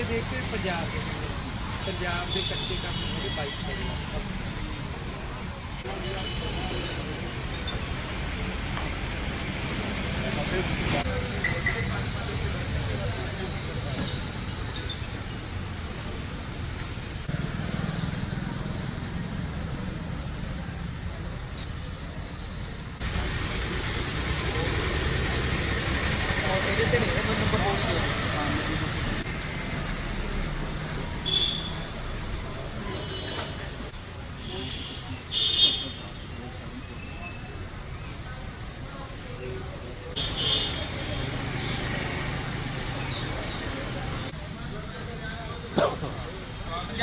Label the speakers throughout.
Speaker 1: ਇਹ ਦੇਖ ਕੇ ਪੰਜਾਬ ਦੇ ਕੱਚੇ ਕੰਮ ਜਿਹੜੇ 2200 ਲੱਖ।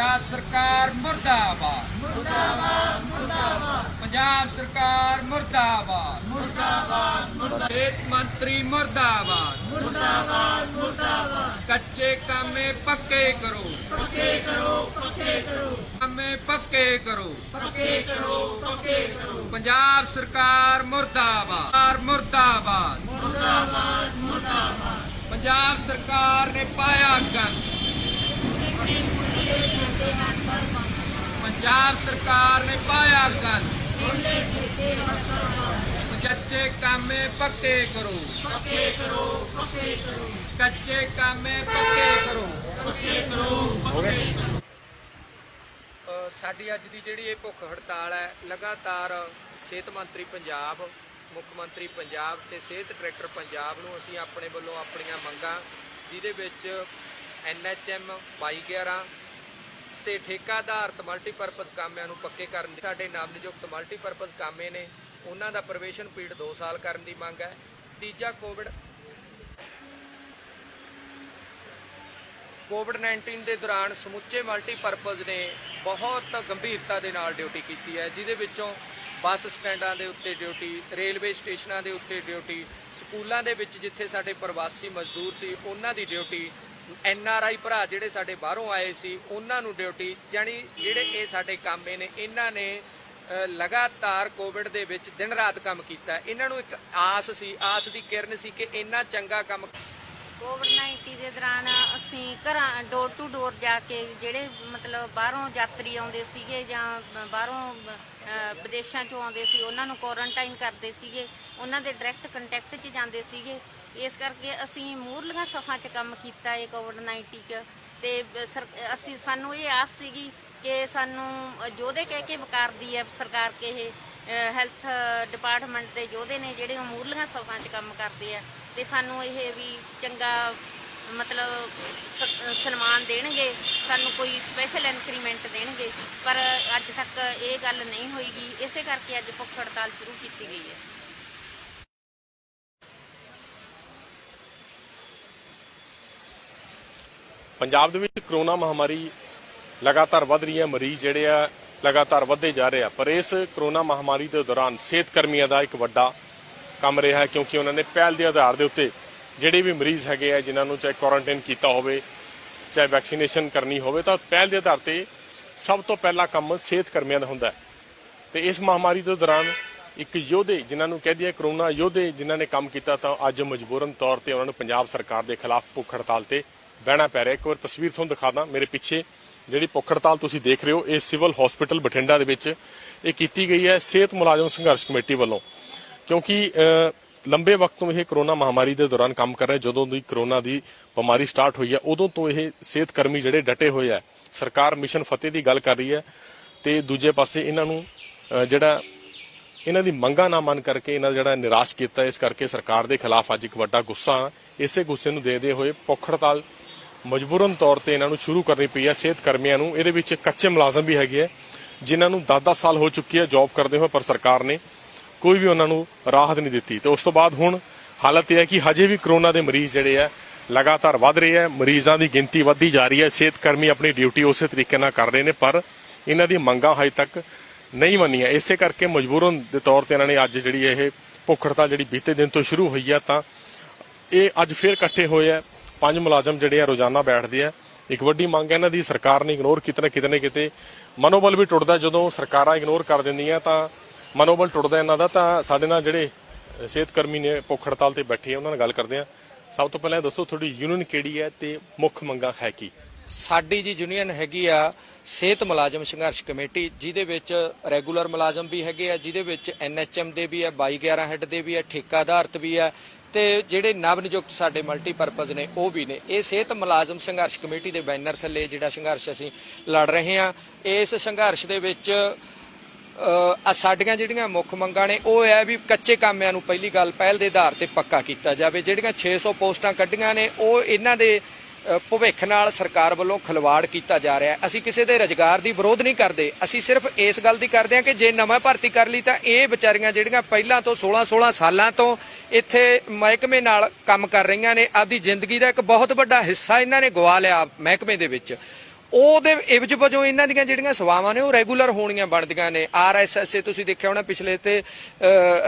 Speaker 1: पंजाब सरकार मुर्दाबाद, मुर्दाबाद, मुर्दाबाद। पंजाब सरकार मुर्दाबाद, मुर्दाबाद, मुर्दाबाद। खेत मंत्री मुर्दाबाद, मुर्दाबाद, मुर्दाबाद। कच्चे कामे पक्के करो, पक्के करो, पक्के करो। कामे पक्के करो, पक्के करो, पक्के करो। पंजाब सरकार मुर्दाबाद, मुर्दाबाद, मुर्दाबाद, मुर्दाबाद। पंजाब सरकार ने पाया गंद, पंजाब सरकार ने पाया गंद। कच्चे कामे पक्के करो, पक्के करो, पक्के करो। कच्चे कामे पक्के करो, पक्के करो, पक्के करो। साडी अज दी जिहड़ी ये भुख हड़ताल है, लगातार सेहत मंत्री पंजाब, मुख मंत्री पंजाब ते सेहत डायरैक्टर पंजाब नूं असीं अपने वल्लों अपणीआं मंगां जिहदे विच NHM 2211 ਤੇ ਠੇਕਾ ਆਧਾਰਿਤ ਮਲਟੀਪਰਪਜ਼ ਕਾਮਿਆਂ ਨੂੰ ਪੱਕੇ ਕਰਨ ਦੀ ਸਾਡੇ ਨਾਮ ਨਿਯੁਕਤ ਮਲਟੀਪਰਪਜ਼ ਕਾਮੇ ਨੇ ਉਹਨਾਂ ਦਾ ਪ੍ਰਵੇਸ਼ਨ ਪੀਰੀਅਡ 2 ਸਾਲ ਕਰਨ ਦੀ ਮੰਗ ਹੈ। ਤੀਜਾ ਕੋਵਿਡ-19 ਦੇ ਦੌਰਾਨ ਸਮੁੱਚੇ ਮਲਟੀਪਰਪਜ਼ ਨੇ ਬਹੁਤ ਗੰਭੀਰਤਾ ਦੇ ਨਾਲ ਡਿਊਟੀ ਕੀਤੀ ਹੈ, ਜਿਹਦੇ ਵਿੱਚੋਂ ਬੱਸ ਸਟੈਂਡਾਂ ਦੇ ਉੱਤੇ ਡਿਊਟੀ, ਰੇਲਵੇ ਸਟੇਸ਼ਨਾਂ ਦੇ ਉੱਤੇ ਡਿਊਟੀ, ਸਕੂਲਾਂ ਦੇ ਵਿੱਚ ਜਿੱਥੇ ਸਾਡੇ ਪ੍ਰਵਾਸੀ ਮਜ਼ਦੂਰ ਸੀ ਉਹਨਾਂ ਦੀ ਡਿਊਟੀ, NRI ਭਰਾ ਜਿਹੜੇ ਸਾਡੇ ਬਾਹਰੋਂ ਆਏ ਸੀ ਉਹਨਾਂ ਨੂੰ ਡਿਊਟੀ, ਜਾਣੀ ਜਿਹੜੇ ਇਹ ਸਾਡੇ ਕਾਮੇ ਨੇ ਇਹਨਾਂ ਨੇ ਲਗਾਤਾਰ ਕੋਵਿਡ ਦੇ ਵਿੱਚ ਦਿਨ ਰਾਤ ਕੰਮ ਕੀਤਾ। ਇਹਨਾਂ ਨੂੰ ਇੱਕ ਆਸ ਸੀ, ਆਸ ਦੀ ਕਿਰਨ ਸੀ ਕਿ ਇੰਨਾ ਚੰਗਾ ਕੰਮ।
Speaker 2: ਕੋਵਿਡ-19 ਦੇ ਦੌਰਾਨ ਅਸੀਂ ਘਰਾਂ ਡੋਰ ਟੂ ਡੋਰ ਜਾ ਕੇ ਜਿਹੜੇ ਮਤਲਬ ਬਾਹਰੋਂ ਯਾਤਰੀ ਆਉਂਦੇ ਸੀਗੇ ਜਾਂ ਬਾਹਰੋਂ ਵਿਦੇਸ਼ਾਂ 'ਚੋਂ ਆਉਂਦੇ ਸੀ ਉਹਨਾਂ ਨੂੰ ਕੁਆਰੰਟਾਈਨ ਕਰਦੇ ਸੀਗੇ, ਉਹਨਾਂ ਦੇ ਡਾਇਰੈਕਟ ਕੰਟੈਕਟ 'ਚ ਜਾਂਦੇ ਸੀਗੇ। ਇਸ ਕਰਕੇ ਅਸੀਂ ਮੂਹਰਲੀਆਂ ਸਫਾਂ 'ਚ ਕੰਮ ਕੀਤਾ ਹੈ ਕੋਵਿਡ-19 'ਚ। ਤੇ ਸਾਨੂੰ ਇਹ ਆਸ ਸੀਗੀ ਕਿ ਸਾਨੂੰ ਯੋਧੇ ਕਹਿ ਕੇ ਵਕਾਰਦੀ ਹੈ ਸਰਕਾਰ ਕਿ ਇਹ ਹੈਲਥ ਡਿਪਾਰਟਮੈਂਟ ਦੇ ਯੋਧੇ ਨੇ ਜਿਹੜੇ ਮੂਹਰਲੀਆਂ ਸਫਾਂ 'ਚ ਕੰਮ ਕਰਦੇ ਆ, ਤੇ ਸਾਨੂੰ ਇਹ ਵੀ ਚੰਗਾ ਮਤਲਬ ਸਨਮਾਨ ਦੇਣਗੇ, ਸਾਨੂੰ ਕੋਈ ਸਪੈਸ਼ਲ ਇਨਕਰੀਮੈਂਟ ਦੇਣਗੇ। ਪਰ ਅੱਜ ਤੱਕ ਇਹ ਗੱਲ ਨਹੀਂ ਹੋਈਗੀ, ਇਸੇ ਕਰਕੇ ਅੱਜ ਭੁੱਖ ਹੜਤਾਲ ਸ਼ੁਰੂ ਕੀਤੀ ਗਈ ਹੈ।
Speaker 3: ਪੰਜਾਬ ਦੇ ਵਿੱਚ ਕਰੋਨਾ ਮਹਾਮਾਰੀ ਲਗਾਤਾਰ ਵੱਧ ਰਹੀ ਹੈ, ਮਰੀਜ਼ ਜਿਹੜੇ ਆ ਲਗਾਤਾਰ ਵੱਧਦੇ ਜਾ ਰਹੇ ਆ। ਪਰ ਇਸ ਕਰੋਨਾ ਮਹਾਮਾਰੀ ਦੇ ਦੌਰਾਨ ਸਿਹਤ ਕਰਮੀਆਂ ਦਾ ਇੱਕ ਵੱਡਾ ਕੰਮ ਰਿਹਾ, ਕਿਉਂਕਿ ਉਹਨਾਂ ਨੇ ਪਹਿਲ ਦੇ ਆਧਾਰ ਦੇ ਉੱਤੇ ਜਿਹੜੇ ਵੀ ਮਰੀਜ਼ ਹੈਗੇ ਆ ਜਿਨ੍ਹਾਂ ਨੂੰ ਚਾਹੇ ਕੁਆਰੰਟਾਈਨ ਕੀਤਾ ਹੋਵੇ, ਚਾਹੇ ਵੈਕਸੀਨੇਸ਼ਨ ਕਰਨੀ ਹੋਵੇ, ਤਾਂ ਪਹਿਲ ਦੇ ਆਧਾਰ ਤੇ ਸਭ ਤੋਂ ਪਹਿਲਾ ਕੰਮ ਸਿਹਤ ਕਰਮੀਆਂ ਦਾ ਹੁੰਦਾ। ਤੇ ਇਸ ਮਹਾਮਾਰੀ ਦੇ ਦੌਰਾਨ ਇੱਕ ਯੋਧੇ ਜਿਨ੍ਹਾਂ ਨੂੰ ਕਹਿ ਦਈਏ ਕਰੋਨਾ ਯੋਧੇ ਜਿਨ੍ਹਾਂ ਨੇ ਕੰਮ ਕੀਤਾ, ਤਾਂ ਅੱਜ ਮਜਬੂਰਨ ਤੌਰ ਤੇ ਉਹਨਾਂ ਨੂੰ ਪੰਜਾਬ ਸਰਕਾਰ ਦੇ ਖਿਲਾਫ ਭੁੱਖ ਹੜਤਾਲ ਤੇ ਬਹਿਣਾ ਪੈ ਰਿਹਾ। ਇੱਕ ਵਾਰ ਤਸਵੀਰ ਤੁਹਾਨੂੰ ਦਿਖਾਦਾ, ਮੇਰੇ ਪਿੱਛੇ ਜਿਹੜੀ ਭੁੱਖ ਹੜਤਾਲ ਤੁਸੀਂ ਦੇਖ ਰਹੇ ਹੋ ਇਹ ਸਿਵਲ ਹਸਪੀਟਲ ਬਠਿੰਡਾ ਦੇ ਵਿੱਚ ਇਹ ਕੀਤੀ ਗਈ ਹੈ ਸਿਹਤ ਮੁਲਾਜ਼ਮ ਸੰਘਰਸ਼ ਕਮੇਟੀ ਵੱਲੋਂ, ਕਿਉਂਕਿ ਲੰਬੇ ਵਕਤ ਤੋਂ ਇਹ ਕਰੋਨਾ ਮਹਾਮਾਰੀ ਦੇ ਦੌਰਾਨ ਕੰਮ ਕਰ ਰਿਹਾ। ਜਦੋਂ ਦੀ ਕਰੋਨਾ ਦੀ ਬਿਮਾਰੀ ਸਟਾਰਟ ਹੋਈ ਹੈ ਉਦੋਂ ਤੋਂ ਇਹ ਸਿਹਤ ਕਰਮੀ ਜਿਹੜੇ ਡਟੇ ਹੋਏ ਆ। ਸਰਕਾਰ ਮਿਸ਼ਨ ਫਤਿਹ ਦੀ ਗੱਲ ਕਰ ਰਹੀ ਹੈ ਤੇ ਦੂਜੇ ਪਾਸੇ ਇਹਨਾਂ ਨੂੰ ਜਿਹੜਾ ਇਹਨਾਂ ਦੀ ਮੰਗਾਂ ਨਾ ਮੰਨ ਕਰਕੇ ਇਹਨਾਂ ਜਿਹੜਾ ਨਿਰਾਸ਼ ਕੀਤਾ, ਇਸ ਕਰਕੇ ਸਰਕਾਰ ਦੇ ਖਿਲਾਫ ਅੱਜ ਇੱਕ ਵੱਡਾ ਗੁੱਸਾ, ਇਸੇ ਗੁੱਸੇ ਨੂੰ ਦੇਦੇ ਹੋਏ ਭੁੱਖ ਹੜਤਾਲ ਮਜਬੂਰਨ ਤੌਰ ਤੇ ਇਹਨਾਂ ਨੂੰ ਸ਼ੁਰੂ ਕਰਨੀ ਪਈ ਹੈ ਸਿਹਤ ਕਰਮੀਆਂ ਨੂੰ। ਇਹਦੇ ਵਿੱਚ ਕੱਚੇ ਮੁਲਾਜ਼ਮ ਵੀ ਹੈਗੇ ਆ ਜਿਨ੍ਹਾਂ ਨੂੰ 10-10 ਸਾਲ ਹੋ ਚੁੱਕੀ ਹੈ ਜੌਬ ਕਰਦੇ ਹੋਏ, ਪਰ ਸਰਕਾਰ ਨੇ ਕੋਈ ਵੀ ਉਹਨਾਂ ਨੂੰ ਰਾਹਤ ਨਹੀਂ ਦਿੱਤੀ। ਤੇ ਉਸ ਤੋਂ ਬਾਅਦ ਹੁਣ ਹਾਲਤ ਇਹ ਹੈ ਕਿ ਹਜੇ ਵੀ ਕਰੋਨਾ ਦੇ ਮਰੀਜ਼ ਜਿਹੜੇ ਆ ਲਗਾਤਾਰ ਵੱਧ ਰਹੇ ਆ, ਮਰੀਜ਼ਾਂ ਦੀ ਗਿਣਤੀ ਵੱਧਦੀ ਜਾ ਰਹੀ ਹੈ। ਸਿਹਤ ਕਰਮੀ ਆਪਣੀ ਡਿਊਟੀ ਉਸੇ ਤਰੀਕੇ ਨਾਲ ਕਰ ਰਹੇ ਨੇ, ਪਰ ਇਹਨਾਂ ਦੀ ਮੰਗਾਂ ਹਜੇ ਤੱਕ ਨਹੀਂ ਮੰਨੀਆਂ। ਇਸੇ ਕਰਕੇ ਮਜਬੂਰਨ ਦੇ ਤੌਰ ਤੇ ਇਹਨਾਂ ਨੇ ਅੱਜ ਜਿਹੜੀ ਇਹ ਭੁੱਖ ਹੜਤਾਲ ਜਿਹੜੀ ਬੀਤੇ ਦਿਨ ਤੋਂ ਸ਼ੁਰੂ ਹੋਈ ਆ, ਤਾਂ ਇਹ ਅੱਜ ਫਿਰ ਇਕੱਠੇ ਹੋਏ ਆ। 5 ਮੁਲਾਜ਼ਮ ਜਿਹੜੇ ਆ ਰੋਜ਼ਾਨਾ ਬੈਠਦੇ ਆ। ਇੱਕ ਵੱਡੀ ਮੰਗ ਹੈ ਇਹਨਾਂ ਦੀ, ਸਰਕਾਰ ਨੇ ਇਗਨੋਰ ਕਿਤੇ ਨਾ ਕਿਤੇ ਮਨੋਬਲ ਵੀ ਟੁੱਟਦਾ। ਜਦੋਂ ਸਰਕਾਰਾਂ ਇਗਨੋਰ ਕਰ ਦਿੰਦੀਆਂ ਤਾਂ ਮਨੋਬਲ ਟੁੱਟਦਾ ਇਹਨਾਂ ਦਾ। ਤਾਂ ਸਾਡੇ ਨਾਲ ਜਿਹੜੇ ਸਿਹਤ ਕਰਮੀ ਨੇ ਭੁੱਖ ਹੜਤਾਲ ਤੇ ਬੈਠੇ ਆ ਉਹਨਾਂ ਨਾਲ ਗੱਲ ਕਰਦੇ ਆ। ਸਭ ਤੋਂ ਪਹਿਲਾਂ ਦੱਸੋ ਤੁਹਾਡੀ ਯੂਨੀਅਨ ਕਿਹੜੀ ਹੈ ਤੇ ਮੁੱਖ ਮੰਗਾਂ ਹੈ ਕੀ?
Speaker 1: ਸਾਡੀ ਜੀ ਯੂਨੀਅਨ ਹੈਗੀ ਆ ਸਿਹਤ ਮੁਲਾਜ਼ਮ ਸੰਘਰਸ਼ ਕਮੇਟੀ, ਜਿਹਦੇ ਵਿੱਚ ਰੈਗੂਲਰ ਮੁਲਾਜ਼ਮ ਵੀ ਹੈਗੇ ਆ, ਜਿਹਦੇ ਵਿੱਚ NHM ਦੇ ਵੀ ਆ, 22/11 ਹੈੱਡ ਦੇ ਵੀ ਆ, ਠੇਕਾ ਆਧਾਰਿਤ ਵੀ ਆ, ਤੇ ਜਿਹੜੇ ਨਵ ਨਿਯੁਕਤ ਸਾਡੇ ਮਲਟੀਪਰਪਜ਼ ਨੇ ਉਹ ਵੀ ਨੇ। ਇਹ ਸਿਹਤ ਮੁਲਾਜ਼ਮ ਸੰਘਰਸ਼ ਕਮੇਟੀ ਦੇ ਬੈਨਰ ਥੱਲੇ ਜਿਹੜਾ ਸੰਘਰਸ਼ ਅਸੀਂ ਲੜ ਰਹੇ ਹਾਂ। ਇਸ ਸੰਘਰਸ਼ ਦੇ ਵਿੱਚ ਸਾਡੀਆਂ ਜਿਹੜੀਆਂ ਮੁੱਖ ਮੰਗਾਂ ਨੇ ਉਹ ਹੈ ਵੀ ਕੱਚੇ ਕਾਮਿਆਂ ਨੂੰ ਪਹਿਲੀ ਗੱਲ ਪਹਿਲ ਦੇ ਆਧਾਰ ਤੇ ਪੱਕਾ ਕੀਤਾ ਜਾਵੇ। ਜਿਹੜੀਆਂ 600 ਪੋਸਟਾਂ ਕੱਢੀਆਂ ਨੇ ਉਹ ਇਹਨਾਂ ਦੇ ਭਵਿੱਖ ਨਾਲ ਸਰਕਾਰ ਵੱਲੋਂ ਖਿਲਵਾੜ ਕੀਤਾ ਜਾ ਰਿਹਾ ਹੈ। ਅਸੀਂ ਕਿਸੇ ਦੇ ਰੁਜ਼ਗਾਰ ਦੀ ਵਿਰੋਧ ਨਹੀਂ ਕਰਦੇ, ਅਸੀਂ ਸਿਰਫ ਇਸ ਗੱਲ ਦੀ ਕਰਦੇ ਹਾਂ ਕਿ ਜੇ ਨਵਾਂ ਭਰਤੀ ਕਰ ਲਈ ਤਾਂ ਇਹ ਵਿਚਾਰੀਆਂ ਜਿਹੜੀਆਂ ਪਹਿਲਾਂ ਤੋਂ 16 ਸਾਲਾਂ ਤੋਂ ਇੱਥੇ ਮਹਿਕਮੇ ਨਾਲ ਕੰਮ ਕਰ ਰਹੀਆਂ ਨੇ, ਆਪਦੀ ਜ਼ਿੰਦਗੀ ਦਾ ਇੱਕ ਬਹੁਤ ਵੱਡਾ ਹਿੱਸਾ ਇਹਨਾਂ ਨੇ ਗਵਾ ਲਿਆ ਮਹਿਕਮੇ ਦੇ ਵਿੱਚ। ਉਹਦੇ ਇਵਜ ਵਜੋਂ ਇਹਨਾਂ ਦੀਆਂ ਜਿਹੜੀਆਂ ਸੇਵਾਵਾਂ ਨੇ ਉਹ ਰੈਗੂਲਰ ਹੋਣੀਆਂ ਬਣਦੀਆਂ ਨੇ। RSSA ਤੁਸੀਂ ਦੇਖਿਆ ਹੋਣਾ ਪਿਛਲੇ ਤੇ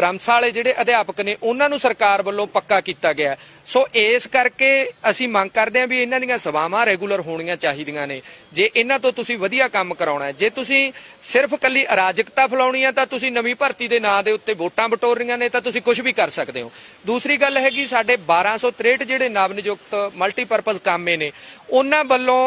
Speaker 1: ਰਮਸਾ ਵਾਲੇ ਜਿਹੜੇ ਅਧਿਆਪਕ ਨੇ ਉਹਨਾਂ ਨੂੰ ਸਰਕਾਰ ਵੱਲੋਂ ਪੱਕਾ ਕੀਤਾ ਗਿਆ। ਸੋ ਇਸ ਕਰਕੇ ਅਸੀਂ ਮੰਗ ਕਰਦੇ ਹਾਂ ਵੀ ਇਹਨਾਂ ਦੀਆਂ ਸੇਵਾਵਾਂ ਰੈਗੂਲਰ ਹੋਣੀਆਂ ਚਾਹੀਦੀਆਂ ਨੇ ਜੇ ਇਹਨਾਂ ਤੋਂ ਤੁਸੀਂ ਵਧੀਆ ਕੰਮ ਕਰਾਉਣਾ ਹੈ। ਜੇ ਤੁਸੀਂ ਸਿਰਫ ਕੱਲੀ ਅਰਾਜਕਤਾ ਫੈਲਾਉਣੀ ਹੈ ਤਾਂ ਤੁਸੀਂ ਨਵੀਂ ਭਰਤੀ ਦੇ ਨਾਂ ਦੇ ਉੱਤੇ ਵੋਟਾਂ ਬਟੋਰਨੀਆਂ ਨੇ ਤਾਂ ਤੁਸੀਂ ਕੁਝ ਵੀ ਕਰ ਸਕਦੇ ਹੋ। ਦੂਸਰੀ ਗੱਲ ਹੈਗੀ ਸਾਡੇ 1263 ਜਿਹੜੇ ਨਵ ਨਿਯੁਕਤ ਮਲਟੀਪਰਪਜ਼ ਕਾਮੇ ਨੇ ਉਹਨਾਂ ਵੱਲੋਂ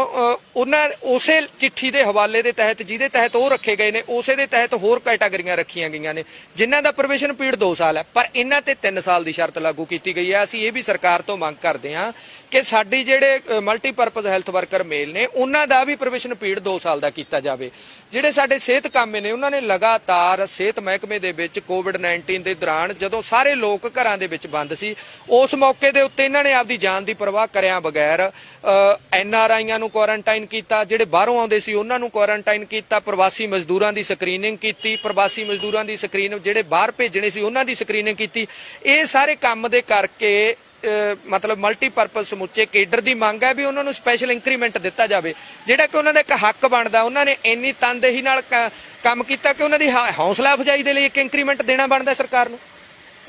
Speaker 1: ਉਹਨਾਂ ਉਸੇ ਚਿੱਠੀ ਦੇ ਹਵਾਲੇ ਦੇ ਤਹਿਤ ਜਿਹਦੇ ਤਹਿਤ ਉਹ ਰੱਖੇ ਗਏ ਨੇ ਉਸੇ ਦੇ ਤਹਿਤ ਹੋਰ ਕੈਟਾਗਰੀਆਂ ਰੱਖੀਆਂ ਗਈਆਂ ਨੇ ਜਿਨ੍ਹਾਂ ਦਾ ਪ੍ਰੋਬੇਸ਼ਨ ਪੀਰੀਅਡ 2 ਸਾਲ ਹੈ, ਪਰ ਇਹਨਾਂ ਤੇ 3 ਸਾਲ ਦੀ ਸ਼ਰਤ ਲਾਗੂ ਕੀਤੀ ਗਈ ਹੈ। ਅਸੀਂ ਇਹ ਵੀ ਸਰਕਾਰ ਤੋਂ ਮੰਗ ਕਰਦੇ ਹਾਂ ਕਿ ਸਾਡੀ ਜਿਹੜੇ ਮਲਟੀਪਰਪਜ਼ ਹੈਲਥ ਵਰਕਰ ਮੇਲ ਨੇ ਉਹਨਾਂ ਦਾ ਵੀ ਪ੍ਰੋਬੇਸ਼ਨ ਪੀਰੀਅਡ 2 ਸਾਲ ਦਾ ਕੀਤਾ ਜਾਵੇ। ਜਿਹੜੇ ਸਾਡੇ ਸਿਹਤ ਕਾਮੇ ਨੇ ਉਹਨਾਂ ਨੇ ਲਗਾਤਾਰ ਸਿਹਤ ਮਹਿਕਮੇ ਦੇ ਵਿੱਚ COVID-19 ਦੇ ਦੌਰਾਨ ਜਦੋਂ ਸਾਰੇ ਲੋਕ ਘਰਾਂ ਦੇ ਵਿੱਚ ਬੰਦ ਸੀ ਉਸ ਮੌਕੇ ਦੇ ਉੱਤੇ ਇਹਨਾਂ ਨੇ ਆਪਦੀ ਜਾਨ ਦੀ ਪਰਵਾਹ ਕਰਿਆ ਬਗੈਰ NRIਆਂ ਨੂੰ ਕੁਆਰੰਟਾਈਨ ਕੀਤਾ, ਜਿਹੜੇ ਬਾਹਰੋਂ ਆਉਂਦੇ ਸੀ ਉਹਨਾਂ ਨੂੰ ਕੁਆਰੰਟਾਈਨ ਕੀਤਾ, ਪ੍ਰਵਾਸੀ ਮਜ਼ਦੂਰਾਂ ਦੀ ਸਕਰੀਨਿੰਗ ਕੀਤੀ, ਪ੍ਰਵਾਸੀ ਮਜ਼ਦੂਰਾਂ ਦੀ ਸਕਰੀਨ ਜਿਹੜੇ ਬਾਹਰ ਭੇਜਣੇ ਸੀ ਉਹਨਾਂ ਦੀ ਸਕਰੀਨਿੰਗ ਕੀਤੀ। ਇਹ ਸਾਰੇ ਕੰਮ ਦੇ ਕਰਕੇ ਮਤਲਬ ਮਲਟੀਪਰਪਜ਼ ਸਮੁੱਚੇ ਕੇਡਰ ਦੀ ਮੰਗ ਹੈ ਵੀ ਉਹਨਾਂ ਨੂੰ ਸਪੈਸ਼ਲ ਇੰਕਰੀਮੈਂਟ ਦਿੱਤਾ ਜਾਵੇ, ਜਿਹੜਾ ਕਿ ਉਹਨਾਂ ਦਾ ਇੱਕ ਹੱਕ ਬਣਦਾ। ਉਹਨਾਂ ਨੇ ਇੰਨੀ ਤਨਦੇਹੀ ਨਾਲ ਕੰਮ ਕੀਤਾ ਕਿ ਉਹਨਾਂ ਦੀ ਹੌਸਲਾ ਅਫਜ਼ਾਈ ਦੇ ਲਈ ਇੱਕ ਇੰਕਰੀਮੈਂਟ ਦੇਣਾ ਬਣਦਾ ਸਰਕਾਰ ਨੂੰ।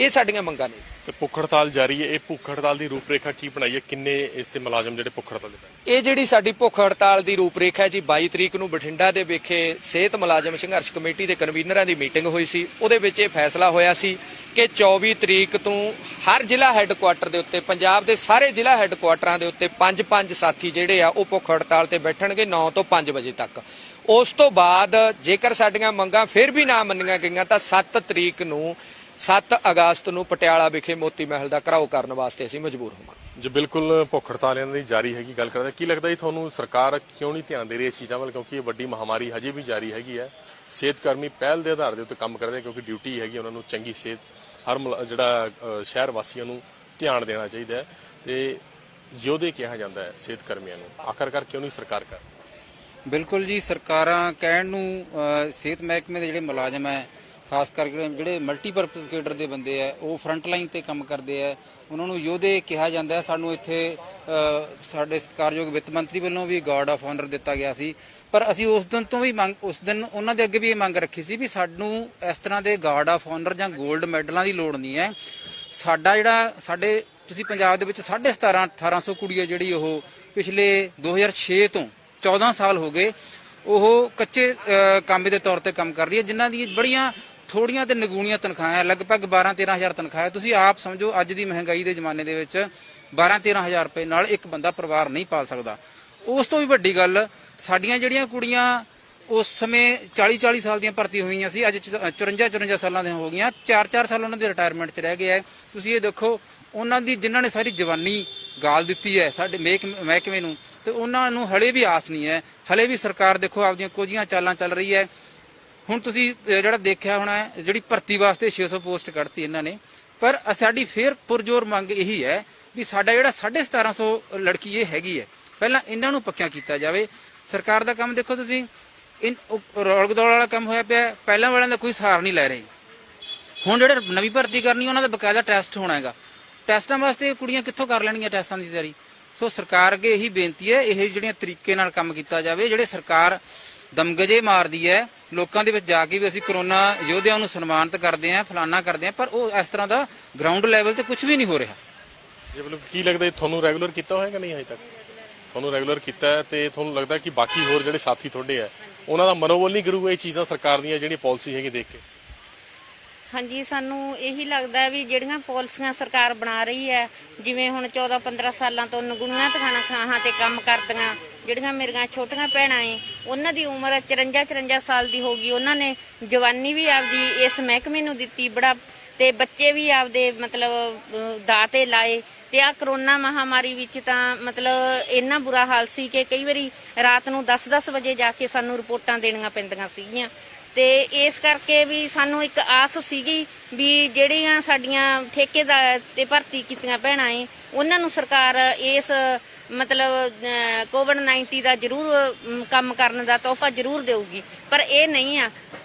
Speaker 1: ਇਹ ਸਾਡੀਆਂ ਮੰਗਾਂ ਨੇ।
Speaker 3: ਤੇ ਭੁੱਖ ਹੜਤਾਲ ਜਾਰੀ ਹੈ, ਇਹ ਭੁੱਖ ਹੜਤਾਲ ਦੀ ਰੂਪਰੇਖਾ ਕੀ ਬਣਾਈ ਹੈ? ਕਿੰਨੇ ਇਸ ਦੇ ਮੁਲਾਜ਼ਮ ਜਿਹੜੇ ਭੁੱਖ ਹੜਤਾਲ ਦੇ?
Speaker 1: ਇਹ ਜਿਹੜੀ ਸਾਡੀ ਭੁੱਖ ਹੜਤਾਲ ਦੀ ਰੂਪਰੇਖਾ ਜੀ 22 ਤਰੀਕ ਨੂੰ ਬਠਿੰਡਾ ਦੇ ਵਿਖੇ ਸਿਹਤ ਮੁਲਾਜ਼ਮ ਸੰਘਰਸ਼ ਕਮੇਟੀ ਦੇ ਕਨਵੀਨਰਾਂ ਦੀ ਮੀਟਿੰਗ ਹੋਈ ਸੀ। ਉਹਦੇ ਵਿੱਚ ਇਹ ਫੈਸਲਾ ਹੋਇਆ ਸੀ ਕਿ 24 ਤਰੀਕ ਤੋਂ ਹਰ ਜ਼ਿਲ੍ਹਾ ਹੈੱਡਕੁਆਟਰ ਦੇ ਉੱਤੇ ਪੰਜਾਬ ਦੇ ਸਾਰੇ ਜ਼ਿਲ੍ਹਾ ਹੈੱਡਕੁਆਟਰਾਂ ਦੇ ਉੱਤੇ 5-5 ਸਾਥੀ ਜਿਹੜੇ ਆ ਉਹ ਭੁੱਖ ਹੜਤਾਲ ਤੇ ਬੈਠਣਗੇ 9 ਤੋਂ 5 ਵਜੇ ਤੱਕ। ਉਸ ਤੋਂ ਬਾਅਦ ਜੇਕਰ ਸਾਡੀਆਂ ਮੰਗਾਂ ਫਿਰ ਵੀ ਨਾ ਮੰਨੀਆਂ ਗਈਆਂ ਤਾਂ 7 ਅਗਸਤ ਨੂੰ ਪਟਿਆਲਾ ਵਿਖੇ ਮੋਤੀ ਮਹਿਲ ਦਾ ਘਰਾਓ ਕਰਨ ਵਾਸਤੇ ਅਸੀਂ ਮਜਬੂਰ ਹੋਵਾਂਗੇ।
Speaker 3: ਜੀ ਬਿਲਕੁਲ ਭੁੱਖ ਹੜਤਾਲ ਇਹਨਾਂ ਦੀ ਜਾਰੀ ਹੈਗੀ। ਗੱਲ ਕਰਦੇ ਕੀ ਲੱਗਦਾ ਜੀ ਤੁਹਾਨੂੰ ਸਰਕਾਰ ਕਿਉਂ ਨਹੀਂ ਧਿਆਨ ਦੇ ਰਹੀ ਇਸ ਚੀਜ਼ਾਂ ਵੱਲ, ਕਿਉਂਕਿ ਇਹ ਵੱਡੀ ਮਹਾਮਾਰੀ ਹਜੇ ਵੀ ਜਾਰੀ ਹੈਗੀ ਹੈ। ਸਿਹਤ ਕਰਮੀ ਪਹਿਲ ਦੇ ਆਧਾਰ ਦੇ ਉੱਤੇ ਕੰਮ ਕਰਦੇ ਕਿਉਂਕਿ ਡਿਊਟੀ ਹੈਗੀ ਉਹਨਾਂ ਨੂੰ ਚੰਗੀ ਸਿਹਤ ਹਰ ਜਿਹੜਾ ਸ਼ਹਿਰ ਵਾਸੀਆਂ ਨੂੰ ਧਿਆਨ ਦੇਣਾ ਚਾਹੀਦਾ ਹੈ ਤੇ ਯੋਧੇ ਕਿਹਾ ਜਾਂਦਾ ਹੈ ਸਿਹਤ ਕਰਮੀਆਂ ਨੂੰ, ਆਖਰਕਾਰ ਕਿਉਂ ਨਹੀਂ ਸਰਕਾਰ ਕਰ?
Speaker 4: ਬਿਲਕੁਲ ਜੀ, ਸਰਕਾਰਾਂ ਕਹਿਣ ਨੂੰ ਸਿਹਤ ਮਹਿਕਮੇ ਦੇ ਜਿਹੜੇ ਮੁਲਾਜ਼ਮ ਹੈ ਖਾਸ ਕਰਕੇ ਜਿਹੜੇ ਮਲਟੀਪਰਪਜ਼ ਕੇਡਰ ਦੇ ਬੰਦੇ ਆ ਉਹ ਫਰੰਟ ਲਾਈਨ ਤੇ ਕੰਮ ਕਰਦੇ ਆ ਉਹਨਾਂ ਨੂੰ ਯੋਧੇ ਕਿਹਾ ਜਾਂਦਾ। ਸਾਨੂੰ ਇੱਥੇ ਸਾਡੇ ਸਤਿਕਾਰਯੋਗ ਵਿੱਤ ਮੰਤਰੀ ਵੱਲੋਂ ਵੀ ਗਾਰਡ ਆਫ ਆਨਰ ਦਿੱਤਾ ਗਿਆ ਸੀ, ਪਰ ਅਸੀਂ ਉਸ ਦਿਨ ਤੋਂ ਵੀ ਉਸ ਦਿਨ ਉਹਨਾਂ ਦੇ ਅੱਗੇ ਵੀ ਇਹ ਮੰਗ ਰੱਖੀ ਸੀ ਵੀ ਸਾਨੂੰ ਇਸ ਤਰ੍ਹਾਂ ਦੇ ਗਾਰਡ ਆਫ ਆਨਰ ਜਾਂ 골ਡ ਮੈਡਲਾਂ ਦੀ ਲੋੜ ਨਹੀਂ ਹੈ। ਸਾਡਾ ਜਿਹੜਾ ਤੁਸੀਂ ਪੰਜਾਬ ਦੇ ਵਿੱਚ 17,500 ਕੁੜੀ ਹੈ ਜਿਹੜੀ ਉਹ ਪਿਛਲੇ 2006 ਤੋਂ 14 ਸਾਲ ਹੋ ਗਏ ਉਹ ਕੱਚੇ ਕਾਮੇ ਦੇ ਤੌਰ ਤੇ ਕੰਮ ਕਰ ਰਹੀ ਹੈ, ਜਿਨ੍ਹਾਂ ਦੀ ਬੜੀਆਂ ਥੋੜੀਆਂ ਤੇ ਨਿਗੂਣੀਆਂ ਤਨਖਾਹਾਂ, ਲਗਭਗ 12-13 ਹਜ਼ਾਰ ਤਨਖਾਹ। ਤੁਸੀਂ ਆਪ ਸਮਝੋ ਅੱਜ ਦੀ ਮਹਿੰਗਾਈ ਦੇ ਜ਼ਮਾਨੇ ਦੇ ਵਿੱਚ 12-13 ਹਜ਼ਾਰ ਰੁਪਏ ਨਾਲ ਇੱਕ ਬੰਦਾ ਪਰਿਵਾਰ ਨਹੀਂ ਪਾਲ ਸਕਦਾ। ਉਸ ਤੋਂ ਵੀ ਵੱਡੀ ਗੱਲ ਸਾਡੀਆਂ ਜਿਹੜੀਆਂ ਕੁੜੀਆਂ ਉਸ ਸਮੇਂ 40-40 ਸਾਲ ਦੀਆਂ ਭਰਤੀ ਹੋਈਆਂ ਸੀ, ਅੱਜ 54-54 ਸਾਲਾਂ ਦੀਆਂ ਹੋ ਗਈਆਂ, 4-4 ਸਾਲ ਉਹਨਾਂ ਦੇ ਰਿਟਾਇਰਮੈਂਟ 'ਚ ਰਹਿ ਗਏ ਹੈ। ਤੁਸੀਂ ਇਹ ਦੇਖੋ ਉਹਨਾਂ ਦੀ ਜਿਨ੍ਹਾਂ ਨੇ ਸਾਰੀ ਜਵਾਨੀ ਗਾਲ ਦਿੱਤੀ ਹੈ ਸਾਡੇ ਮਹਿਕਮੇ ਨੂੰ, ਤੇ ਉਹਨਾਂ ਨੂੰ ਹਲੇ ਵੀ ਆਸ ਨਹੀਂ ਹੈ। ਹਲੇ ਵੀ ਸਰਕਾਰ ਦੇਖੋ ਆਪਦੀਆਂ ਕੋਝੀਆਂ ਚਾਲਾਂ ਚੱਲ ਰਹੀ ਹੈ। ਹੁਣ ਤੁਸੀਂ ਜਿਹੜਾ ਦੇਖਿਆ ਹੋਣਾ ਜਿਹੜੀ ਭਰਤੀ ਵਾਸਤੇ 600 ਪੋਸਟ ਕੱਢਤੀ ਇਹਨਾਂ ਨੇ, ਪਰ ਸਾਡੀ ਫੇਰ ਪੁਰਜੋਰ ਮੰਗ ਇਹੀ ਹੈ ਵੀ ਸਾਡਾ ਜਿਹੜਾ 1750 ਲੜਕੀ ਇਹ ਹੈਗੀ ਹੈ ਪਹਿਲਾਂ ਇਹਨਾਂ ਨੂੰ ਪੱਕਿਆ ਕੀਤਾ ਜਾਵੇ। ਸਰਕਾਰ ਦਾ ਕੰਮ ਦੇਖੋ ਤੁਸੀਂ ਰੌਲਕ ਦੌੜ ਵਾਲਾ ਕੰਮ ਹੋਇਆ ਪਿਆ, ਪਹਿਲਾਂ ਵਾਲਿਆਂ ਦਾ ਕੋਈ ਸਹਾਰ ਨਹੀਂ ਲੈ ਰਹੇ। ਹੁਣ ਜਿਹੜੇ ਨਵੀਂ ਭਰਤੀ ਕਰਨੀ ਉਹਨਾਂ ਦਾ ਬਕਾਇਦਾ ਟੈਸਟ ਹੋਣਾ ਹੈਗਾ, ਟੈਸਟਾਂ ਵਾਸਤੇ ਕੁੜੀਆਂ ਕਿੱਥੋਂ ਕਰ ਲੈਣਗੀਆਂ ਟੈਸਟਾਂ ਦੀ ਤਿਆਰੀ। ਸੋ ਸਰਕਾਰ ਅੱਗੇ ਇਹੀ ਬੇਨਤੀ ਹੈ ਇਹ ਜਿਹੜੀਆਂ ਤਰੀਕੇ ਨਾਲ ਕੰਮ ਕੀਤਾ ਜਾਵੇ। ਜਿਹੜੇ ਸਰਕਾਰ ਦਮਗਜੇ ਮਾਰਦੀ ਹੈ ਲੋਕਾਂ ਦੇ ਵਿੱਚ ਜਾ ਕੇ ਵੀ ਅਸੀਂ ਕਰੋਨਾ ਯੋਧਿਆਂ ਨੂੰ ਸਨਮਾਨਿਤ ਕਰਦੇ ਹਾਂ ਫਲਾਨਾ ਕਰਦੇ ਹਾਂ, ਪਰ ਉਹ ਇਸ ਤਰ੍ਹਾਂ ਦਾ ਗਰਾਊਂਡ ਲੈਵਲ ਤੇ ਕੁਝ ਵੀ ਨਹੀਂ ਹੋ ਰਿਹਾ।
Speaker 3: ਜੀ ਬਿਲਕੁਲ ਕੀ ਲੱਗਦਾ ਤੁਹਾਨੂੰ ਰੈਗੂਲਰ ਕੀਤਾ ਹੋਇਆ ਕਿ ਨਹੀਂ ਹਜੇ ਤੱਕ? ਤੁਹਾਨੂੰ ਰੈਗੂਲਰ ਕੀਤਾ ਹੈ ਤੇ ਤੁਹਾਨੂੰ ਲੱਗਦਾ ਕਿ ਬਾਕੀ ਹੋਰ ਜਿਹੜੇ ਸਾਥੀ ਤੁਹਾਡੇ ਆ ਉਹਨਾਂ ਦਾ ਮਨੋਬਲ ਨਹੀਂ ਕਰੂਗਾ ਇਹ ਚੀਜ਼ਾਂ ਸਰਕਾਰ ਦੀਆਂ ਜਿਹੜੀਆਂ ਪਾਲਿਸੀ ਹੈਗੀ ਦੇਖ ਕੇ?
Speaker 2: ਹਾਂਜੀ, ਸਾਨੂੰ ਇਹੀ ਲੱਗਦਾ ਹੈ ਵੀ ਜਿਹੜੀਆਂ ਪਾਲਿਸੀਆਂ ਸਰਕਾਰ ਬਣਾ ਰਹੀ ਹੈ, ਜਿਵੇਂ ਹੁਣ 14-15 ਸਾਲਾਂ ਤੋਂ ਨਗੁਣੀਆਂ ਤਨਖਾਹਾਂ ਤੇ ਕੰਮ ਕਰਦੀਆਂ ਜਿਹੜੀਆਂ ਮੇਰੀਆਂ ਛੋਟੀਆਂ ਭੈਣਾਂ ਏ ਉਹਨਾਂ ਦੀ ਉਮਰ 54 ਸਾਲ ਦੀ ਹੋ ਗਈ। ਉਹਨਾਂ ਨੇ ਜਵਾਨੀ ਵੀ ਆਪਦੀ ਇਸ ਮਹਿਕਮੇ ਨੂੰ ਦਿੱਤੀ ਬੜਾ, ਤੇ ਬੱਚੇ ਵੀ ਆਪਦੇ ਮਤਲਬ ਦਾਤੇ ਲਾਏ। ਤੇ ਆ ਕਰੋਨਾ ਮਹਾਮਾਰੀ ਵਿੱਚ ਤਾਂ ਮਤਲਬ ਇੰਨਾ ਬੁਰਾ ਹਾਲ ਸੀ ਕਿ ਕਈ ਵਾਰੀ ਰਾਤ ਨੂੰ 10-10 ਵਜੇ ਜਾ ਕੇ ਸਾਨੂੰ ਰਿਪੋਰਟਾਂ ਦੇਣੀਆਂ ਪੈਂਦੀਆਂ ਸੀਗੀਆਂ। ਤੇ ਇਸ ਕਰਕੇ ਵੀ ਸਾਨੂੰ ਇੱਕ ਆਸ ਸੀਗੀ ਵੀ ਜਿਹੜੀਆਂ ਸਾਡੀਆਂ ਠੇਕੇਦਾਰ ਤੇ ਭਰਤੀ ਕੀਤੀਆਂ ਭੈਣਾਂ ਏ ਉਹਨਾਂ ਨੂੰ ਸਰਕਾਰ ਇਸ ਮਤਲਬ ਕੋਵਿਡ-19 ਦਾ ਜ਼ਰੂਰ ਕੰਮ ਕਰਨ ਦਾ ਤੋਹਫਾ ਜ਼ਰੂਰ ਦੇਊਗੀ, ਪਰ ਇਹ ਨਹੀਂ ਆ।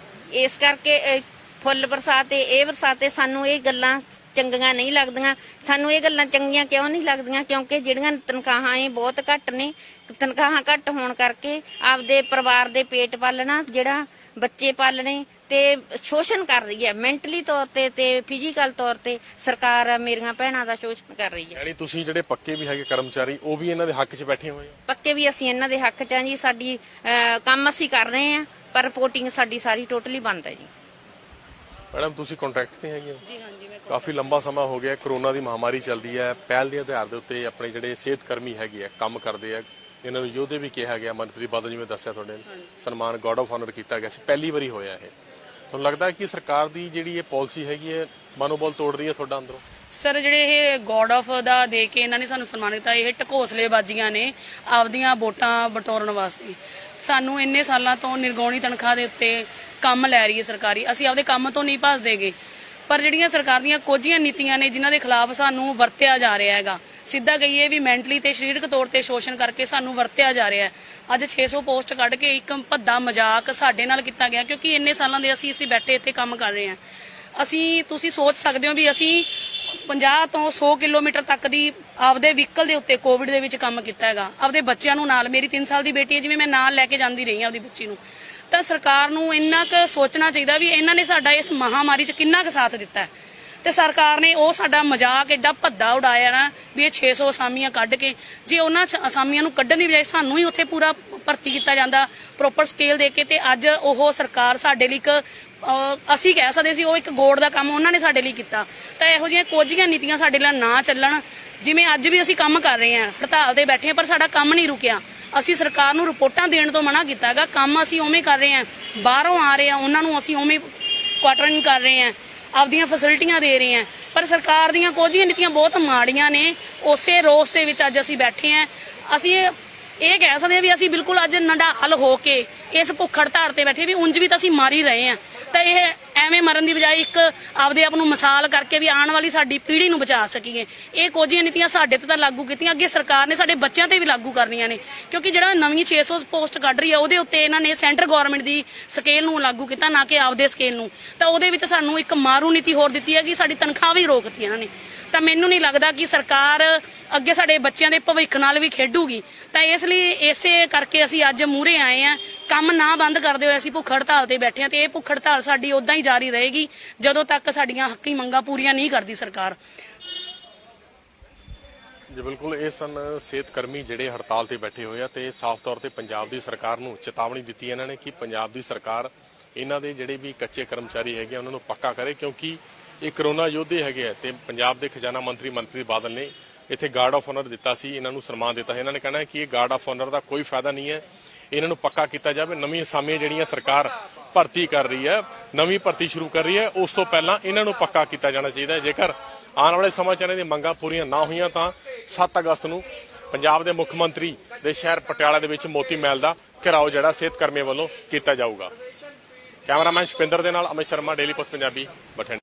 Speaker 2: ਇਸ ਕਰਕੇ ਫੁੱਲ ਬਰਸਾਤੇ ਇਹ ਬਰਸਾਤੇ ਸਾਨੂੰ ਇਹ ਗੱਲਾਂ ਚੰਗੀਆਂ ਨਹੀਂ ਲੱਗਦੀਆਂ। ਸਾਨੂੰ ਇਹ ਗੱਲਾਂ ਚੰਗੀਆਂ ਕਿਉਂ ਨਹੀਂ ਲੱਗਦੀਆਂ? ਕਿਉਂਕਿ ਜਿਹੜੀਆਂ ਤਨਖਾਹਾਂ ਇਹ ਬਹੁਤ ਘੱਟ ਨੇ। ਤਨਖਾਹਾਂ ਘੱਟ ਹੋਣ ਕਰਕੇ ਆਪਦੇ ਪਰਿਵਾਰ ਦੇ ਪੇਟ ਪਾਲਣਾ, ਜਿਹੜਾ ਬੱਚੇ ਪਾਲਣੇ, ਤੇ ਸ਼ੋਸ਼ਣ ਕਰ ਰਹੀ ਹੈ ਮੈਂਟਲੀ ਤੌਰ ਤੇ ਫਿਜ਼ੀਕਲ ਤੌਰ ਤੇ। ਸਰਕਾਰ ਮੇਰੀਆਂ ਭੈਣਾਂ ਦਾ ਸ਼ੋਸ਼ਣ ਕਰ ਰਹੀ ਹੈ।
Speaker 3: ਯਾਨੀ ਤੁਸੀਂ ਜਿਹੜੇ ਪੱਕੇ ਵੀ ਹੈਗੇ ਕਰਮਚਾਰੀ ਉਹ ਵੀ ਇਹਨਾਂ ਦੇ ਹੱਕ 'ਚ ਬੈਠੇ ਹੋਏ ਹੋ?
Speaker 2: ਪੱਕੇ ਵੀ ਅਸੀਂ ਇਹਨਾਂ ਦੇ ਹੱਕ 'ਚ ਆ ਜੀ। ਸਾਡੀ ਕੰਮ ਅਸੀਂ ਕਰ ਰਹੇ ਆ, ਪਰ ਰਿਪੋਰਟਿੰਗ ਸਾਡੀ ਸਾਰੀ ਟੋਟਲੀ ਬੰਦ ਹੈ ਜੀ।
Speaker 3: ਮੈਡਮ ਤੁਸੀਂ ਕੰਟਰੈਕਟ ਤੇ ਹੈਗੇ ਹੋ? ਜੀ ਹਾਂਜੀ। ਕਾਫੀ ਲੰਬਾ ਸਮਾਂ ਹੋ ਗਿਆ ਕਰੋਨਾ ਦੀ ਮਹਾਮਾਰੀ ਚੱਲਦੀ ਹੈ। ਪਹਿਲ ਦੇ ਆਧਾਰ ਦੇ ਉੱਤੇ ਆਪਣੇ ਜਿਹੜੇ ਸਿਹਤ ਕਰਮੀ ਹੈਗੇ ਆ ਕੰਮ ਕਰਦੇ ਆ, ਇਹਨਾਂ ਨੂੰ ਯੋਧੇ ਵੀ ਕਿਹਾ ਗਿਆ। ਮਨਪ੍ਰੀਤ ਬਾਦਲ ਜਿਵੇਂ ਦੱਸਿਆ ਤੁਹਾਡੇ ਸਨਮਾਨ ਗਾਰਡ ਆਫ ਆਨਰ ਕੀਤਾ ਗਿਆ ਸੀ, ਪਹਿਲੀ ਵਾਰੀ ਹੋਇਆ ਇਹ। ਤੁਹਾਨੂੰ ਲੱਗਦਾ ਕਿ ਸਰਕਾਰ ਦੀ ਜਿਹੜੀ ਇਹ ਪਾਲਿਸੀ ਹੈਗੀ ਹੈ ਮਨੋਬਲ ਤੋੜ ਰਹੀ ਹੈ ਤੁਹਾਡਾ ਅੰਦਰੋਂ?
Speaker 5: ਸਰ ਜਿਹੜੇ ਇਹ ਗੋਡ ਆਫ ਦਾ ਦੇ ਕੇ ਇਹਨਾਂ ਨੇ ਸਾਨੂੰ ਸਨਮਾਨ ਕੀਤਾ, ਇਹ ਢਕੋਸਲੇਬਾਜ਼ੀਆਂ ਨੇ ਆਪਦੀਆਂ ਵੋਟਾਂ ਬਟੋਰਨ ਵਾਸਤੇ। ਸਾਨੂੰ ਇੰਨੇ ਸਾਲਾਂ ਤੋਂ ਨਿਰਗੌਣੀ ਤਨਖਾਹ ਦੇ ਉੱਤੇ ਕੰਮ ਲੈ ਰਹੀ ਹੈ ਸਰਕਾਰੀ, ਅਸੀਂ ਆਪਦੇ ਕੰਮ ਤੋਂ ਨਹੀਂ ਭੱਜਦੇਗੇ। ਪਰ ਜਿਹੜੀਆਂ ਸਰਕਾਰ ਦੀਆਂ ਕੋਝੀਆਂ ਨੀਤੀਆਂ ਨੇ ਜਿਨ੍ਹਾਂ ਦੇ ਖਿਲਾਫ ਸਾਨੂੰ ਵਰਤਿਆ ਜਾ ਰਿਹਾ ਹੈਗਾ, ਸਿੱਧਾ ਕਹੀਏ ਵੀ ਮੈਂਟਲੀ ਤੇ ਸਰੀਰਕ ਤੌਰ ਤੇ ਸ਼ੋਸ਼ਣ ਕਰਕੇ ਸਾਨੂੰ ਵਰਤਿਆ ਜਾ ਰਿਹਾ ਹੈ। ਅੱਜ 600 ਪੋਸਟ ਕੱਢ ਕੇ ਇੱਕ ਭੱਦਾ ਮਜ਼ਾਕ ਸਾਡੇ ਨਾਲ ਕੀਤਾ ਗਿਆ, ਕਿਉਂਕਿ ਇੰਨੇ ਸਾਲਾਂ ਦੇ ਅਸੀਂ ਬੈਠੇ ਇੱਥੇ ਕੰਮ ਕਰ ਰਹੇ ਹਾਂ। ਤੁਸੀਂ ਸੋਚ ਸਕਦੇ ਹੋ ਵੀ ਅਸੀਂ 50 ਤੋਂ 100 ਕਿਲੋਮੀਟਰ ਤੱਕ ਦੀ ਆਪਦੇ ਵਹੀਕਲ ਦੇ ਉੱਤੇ ਕੋਵਿਡ ਦੇ ਵਿੱਚ ਕੰਮ ਕੀਤਾ ਹੈਗਾ, ਆਪਦੇ ਬੱਚਿਆਂ ਨੂੰ ਨਾਲ। ਮੇਰੀ 3 ਸਾਲ ਦੀ ਬੇਟੀ ਹੈ, ਜਿਵੇਂ ਮੈਂ ਨਾਲ ਲੈ ਕੇ ਜਾਂਦੀ ਰਹੀ ਹਾਂ ਆਪਦੀ ਬੱਚੀ ਨੂੰ। ਤਾਂ ਸਰਕਾਰ ਨੂੰ ਇੰਨਾ ਕੁ ਸੋਚਣਾ ਚਾਹੀਦਾ ਵੀ ਇਹਨਾਂ ਨੇ ਸਾਡਾ ਇਸ ਮਹਾਮਾਰੀ 'ਚ ਕਿੰਨਾ ਕੁ ਸਾਥ ਦਿੱਤਾ ਹੈ, ਤੇ ਸਰਕਾਰ ਨੇ ਉਹ ਸਾਡਾ ਮਜ਼ਾਕ ਐਡਾ ਭੱਦਾ ਉਡਾਇਆ ਨਾ ਵੀ ਇਹ 600 ਅਸਾਮੀਆਂ ਕੱਢ ਕੇ, ਜੇ ਉਹਨਾਂ ਅਸਾਮੀਆਂ ਨੂੰ ਕੱਢਣ ਦੀ ਬਜਾਏ ਸਾਨੂੰ ਹੀ ਉੱਥੇ ਪੂਰਾ ਭਰਤੀ ਕੀਤਾ ਜਾਂਦਾ ਪ੍ਰੋਪਰ ਸਕੇਲ ਦੇ ਕੇ, ਤੇ ਅੱਜ ਉਹ ਸਰਕਾਰ ਸਾਡੇ ਲਈ ਇੱਕ ਅਸੀਂ ਕਹਿ ਸਕਦੇ ਸੀ ਉਹ ਇੱਕ ਗੋੜ ਦਾ ਕੰਮ ਉਹਨਾਂ ਨੇ ਸਾਡੇ ਲਈ ਕੀਤਾ। ਤਾਂ ਇਹੋ ਜਿਹੀਆਂ ਕੋਝੀਆਂ ਨੀਤੀਆਂ ਸਾਡੇ ਲਈ ਨਾ ਚੱਲਣ। ਜਿਵੇਂ ਅੱਜ ਵੀ ਅਸੀਂ ਕੰਮ ਕਰ ਰਹੇ ਹਾਂ, ਹੜਤਾਲ ਤੇ ਬੈਠੇ ਹਾਂ, ਪਰ ਸਾਡਾ ਕੰਮ ਨਹੀਂ ਰੁਕਿਆ। ਅਸੀਂ ਸਰਕਾਰ ਨੂੰ ਰਿਪੋਰਟਾਂ ਦੇਣ ਤੋਂ ਮਨਾ ਕੀਤਾ ਹੈਗਾ, ਕੰਮ ਅਸੀਂ ਉਵੇਂ ਕਰ ਰਹੇ ਹਾਂ। ਬਾਹਰੋਂ ਆ ਰਹੇ ਆ ਉਹਨਾਂ ਨੂੰ ਅਸੀਂ ਉਵੇਂ ਕੁਆਟਰਿੰਗ ਕਰ ਰਹੇ ਹਾਂ, ਆਪਦੀਆਂ ਫੈਸਿਲਿਟੀਆਂ ਦੇ ਰਹੇ ਹਾਂ। ਪਰ ਸਰਕਾਰ ਦੀਆਂ ਕੋਝੀਆਂ ਨੀਤੀਆਂ ਬਹੁਤ ਮਾੜੀਆਂ ਨੇ। ਉਸੇ ਰੋਸ ਦੇ ਵਿੱਚ ਅੱਜ ਅਸੀਂ ਬੈਠੇ ਹਾਂ। ਅਸੀਂ ਇਹ ਕਹਿ ਸਕਦੇ ਹਾਂ ਵੀ ਅਸੀਂ ਬਿਲਕੁਲ ਅੱਜ ਨਿਢਾਲ ਹੋ ਕੇ ਇਸ ਭੁੱਖ ਹੜਤਾਲ ਤੇ ਬੈਠੇ, ਵੀ ਉਂਝ ਵੀ ਤਾਂ ਅਸੀਂ ਮਾਰ ਹੀ ਰਹੇ ਹਾਂ। ਤਾਂ ਇਹ ਐਵੇਂ ਮਰਨ ਦੀ ਬਜਾਏ ਇੱਕ ਆਪਦੇ ਆਪ ਨੂੰ ਮਿਸਾਲ ਕਰਕੇ ਵੀ ਆਉਣ ਵਾਲੀ ਸਾਡੀ ਪੀੜ੍ਹੀ ਨੂੰ ਬਚਾ ਸਕੀਏ। ਇਹ ਕੋਝੀਆਂ ਨੀਤੀਆਂ ਸਾਡੇ ਤੇ ਤਾਂ ਲਾਗੂ ਕੀਤੀਆਂ, ਅੱਗੇ ਸਰਕਾਰ ਨੇ ਸਾਡੇ ਬੱਚਿਆਂ ਤੇ ਵੀ ਲਾਗੂ ਕਰਨੀਆਂ ਨੇ। ਕਿਉਂਕਿ ਜਿਹੜਾ ਨਵੀਂ 600 ਪੋਸਟ ਕੱਢ ਰਹੀ ਹੈ ਉਹਦੇ ਉੱਤੇ ਇਹਨਾਂ ਨੇ ਸੈਂਟਰ ਗਵਰਨਮੈਂਟ ਦੀ ਸਕੇਲ ਨੂੰ ਲਾਗੂ ਕੀਤਾ, ਨਾ ਕਿ ਆਪਦੇ ਸਕੇਲ ਨੂੰ। ਤਾਂ ਉਹਦੇ ਵਿੱਚ ਸਾਨੂੰ ਇੱਕ ਮਾਰੂ ਨੀਤੀ ਹੋਰ ਦਿੱਤੀ ਹੈ ਕਿ ਸਾਡੀ ਤਨਖਾਹ ਵੀ ਰੋਕਤੀ ਇਹਨਾਂ ਨੇ। ਤਾਂ ਮੈਨੂੰ ਨਹੀਂ ਲੱਗਦਾ ਕਿ ਸਰਕਾਰ ਅੱਗੇ ਸਾਡੇ ਬੱਚਿਆਂ ਦੇ ਭਵਿੱਖ ਨਾਲ ਵੀ ਖੇਡੂਗੀ। ਤਾਂ ਇਸ ਲਈ ਇਸੇ ਕਰਕੇ ਅਸੀਂ ਅੱਜ ਮੂਹਰੇ ਆਏ ਆ। ਕੰਮ ਨਾ ਬੰਦ ਕਰਦੇ ਹੋਏ ਅਸੀਂ ਭੁੱਖ ਹੜਤਾਲ ਤੇ ਬੈਠੇ ਆ, ਤੇ ਇਹ ਭੁੱਖ ਹੜਤਾਲ ਸਾਡੀ ਉਦਾਂ ਹੀ ਜਾਰੀ ਰਹੇਗੀ ਜਦੋਂ ਤੱਕ ਸਾਡੀਆਂ ਹੱਕੀ ਮੰਗਾਂ ਪੂਰੀਆਂ ਨਹੀਂ ਕਰਦੀ ਸਰਕਾਰ।
Speaker 3: ਜੀ ਬਿਲਕੁਲ, ਇਹ ਸਨ ਸਿਹਤ ਕਰਮੀ ਜਿਹੜੇ ਹੜਤਾਲ ਤੇ ਬੈਠੇ ਹੋਏ ਆ, ਤੇ ਸਾਫ਼ ਤੌਰ ਤੇ ਪੰਜਾਬ ਦੀ ਸਰਕਾਰ ਨੂੰ ਚੇਤਾਵਨੀ ਦਿੱਤੀ ਇਹਨਾਂ ਨੇ ਕਿ ਪੰਜਾਬ ਦੀ ਸਰਕਾਰ ਇਹਨਾਂ ਦੇ ਜਿਹੜੇ ਵੀ ਕੱਚੇ ਕਰਮਚਾਰੀ ਹੈਗੇ ਉਹਨਾਂ ਨੂੰ ਪੱਕਾ ਕਰੇ, ਕਿਉਂਕਿ ਇਹ ਕਰੋਨਾ ਯੋਧੇ ਹੈਗੇ ਆ। ਤੇ ਪੰਜਾਬ ਦੇ ਖਜ਼ਾਨਾ ਮੰਤਰੀ ਮਨਪ੍ਰੀਤ ਬਾਦਲ ਨੇ ਇੱਥੇ ਗਾਰਡ ਆਫ ਆਨਰ ਦਿੱਤਾ ਸੀ, ਇਹਨਾਂ ਨੂੰ ਸਨਮਾਨ ਦਿੱਤਾ। ਇਹਨਾਂ ਨੇ ਕਹਿਣਾ ਕਿ ਇਹ ਗਾਰਡ ਆਫ ਆਨਰ ਦਾ ਕੋਈ ਫਾਇਦਾ ਨਹੀਂ ਹੈ, ਇਹਨਾਂ ਨੂੰ ਪੱਕਾ ਕੀਤਾ ਜਾਵੇ। ਨਵੀਂ ਅਸਾਮੀਆਂ ਜਿਹੜੀਆਂ ਸਰਕਾਰ ਭਰਤੀ ਕਰ ਰਹੀ ਹੈ, ਨਵੀਂ ਭਰਤੀ ਸ਼ੁਰੂ ਕਰ ਰਹੀ ਹੈ, ਉਸ ਤੋਂ ਪਹਿਲਾਂ ਇਹਨਾਂ ਨੂੰ ਪੱਕਾ ਕੀਤਾ ਜਾਣਾ ਚਾਹੀਦਾ ਹੈ। ਜੇਕਰ ਆਉਣ ਵਾਲੇ ਸਮਾਂ 'ਚ ਇਹਨਾਂ ਦੀਆਂ ਮੰਗਾਂ ਪੂਰੀਆਂ ਨਾ ਹੋਈਆਂ ਤਾਂ 7 ਅਗਸਤ ਨੂੰ ਪੰਜਾਬ ਦੇ ਮੁੱਖ ਮੰਤਰੀ ਦੇ ਸ਼ਹਿਰ ਪਟਿਆਲਾ ਦੇ ਵਿੱਚ ਮੋਤੀ ਮਹਿਲ ਦਾ ਘਿਰਾਓ ਜਿਹੜਾ ਸਿਹਤ ਕਰਮੀਆਂ ਵੱਲੋਂ ਕੀਤਾ ਜਾਊਗਾ। ਕੈਮਰਾਮੈਨ ਸ਼ਪਿੰਦਰ ਦੇ ਨਾਲ ਅਮਿਤ ਸ਼ਰਮਾ, ਡੇਲੀ ਪੋਸਟ ਪੰਜਾਬੀ, ਬਠਿੰਡਾ।